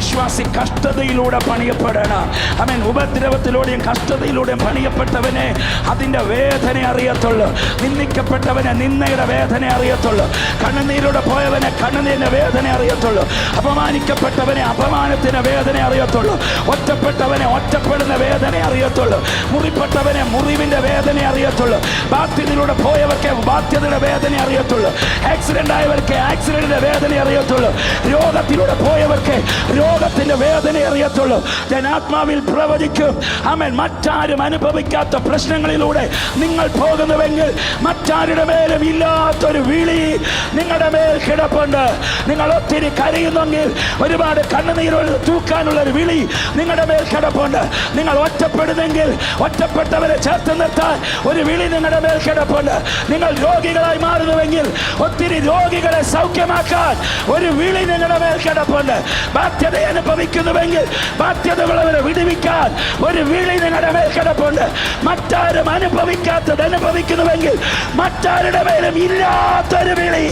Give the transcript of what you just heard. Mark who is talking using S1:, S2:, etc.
S1: വിശ്വാസി കഷ്ടതയിലൂടെ പണിയപ്പെടണം. ആമേൻ. ഉപദ്രവത്തിലൂടെയും കഷ്ടതയിലൂടെയും പണിയപ്പെട്ടവനെ അതിൻ്റെ വേദന അറിയത്തുള്ളൂ. നിന്ദിക്കപ്പെട്ടവനെ നിന്ദയുടെ വേദന അറിയത്തുള്ളൂ. കണ്ണുനീരിലൂടെ പോയവനെ കണ്ണുനീരിന്റെ വേദന അറിയത്തുള്ളൂ. അപമാനിക്കപ്പെട്ടവനെ അപമാനത്തിന്റെ വേദന അറിയത്തുള്ളൂ. ഒറ്റപ്പെട്ടവനെ ഒറ്റപ്പെടുന്ന വേദന അറിയത്തുള്ളൂ. മുറിപ്പെട്ടവനെ മുറിവിന്റെ വേദന അറിയത്തുള്ളൂ. ബാധ്യതയിലൂടെ പോയവർക്ക് ബാധ്യതയുടെ വേദന അറിയത്തുള്ളൂ. ആക്സിഡന്റ് ആയവർക്ക് ആക്സിഡന്റിന്റെ വേദന അറിയത്തുള്ളൂ. രോഗത്തിലൂടെ പോയവർക്ക് രോഗത്തിന്റെ വേദന അറിയത്തുള്ളൂ. ഞാൻ ആത്മാവിൽ പ്രവചിക്കും. ആമേൻ. മറ്റാരും അനുഭവിക്കാത്ത പ്രശ്നങ്ങളിലൂടെ നിങ്ങൾ പോകുന്നുവെങ്കിൽ മറ്റാരുടെ മേലും ഇല്ലാത്തൊരു വിളി നിങ്ങളുടെ മേൽ കിടപ്പുണ്ട്. നിങ്ങൾ ഒത്തിരി കരയുന്നെങ്കിൽ ഒരുപാട് കണ്ണുനീരോട് തൂക്കാനുള്ള ഒരു വിളി നിങ്ങളുടെ മേൽ കിടപ്പുണ്ട്. നിങ്ങൾ ഒറ്റപ്പെടുന്നെങ്കിൽ ഒറ്റപ്പെട്ടവരെ ചേർത്ത് നിർത്താൻ ഒരു വിളി നിങ്ങളുടെ മേൽ കിടപ്പുണ്ട്. നിങ്ങൾ രോഗികളായി മാറുന്നുവെങ്കിൽ ഒത്തിരി രോഗികളെ സൗഖ്യമാക്കാൻ ഒരു വിളി നിങ്ങളുടെ മേൽ കിടപ്പുണ്ട്. ബാധ്യത അനുഭവിക്കുന്നുവെങ്കിൽ ബാധ്യതകളവരെ വിടുവിക്കാൻ ഒരു വിളി നിങ്ങളുടെ മേൽ കിടപ്പുണ്ട്. മറ്റാരും അനുഭവിക്കാത്തത് അനുഭവിക്കുന്നുവെങ്കിൽ മറ്റാരുടെ മേലും ഇല്ലാത്തൊരു വിളി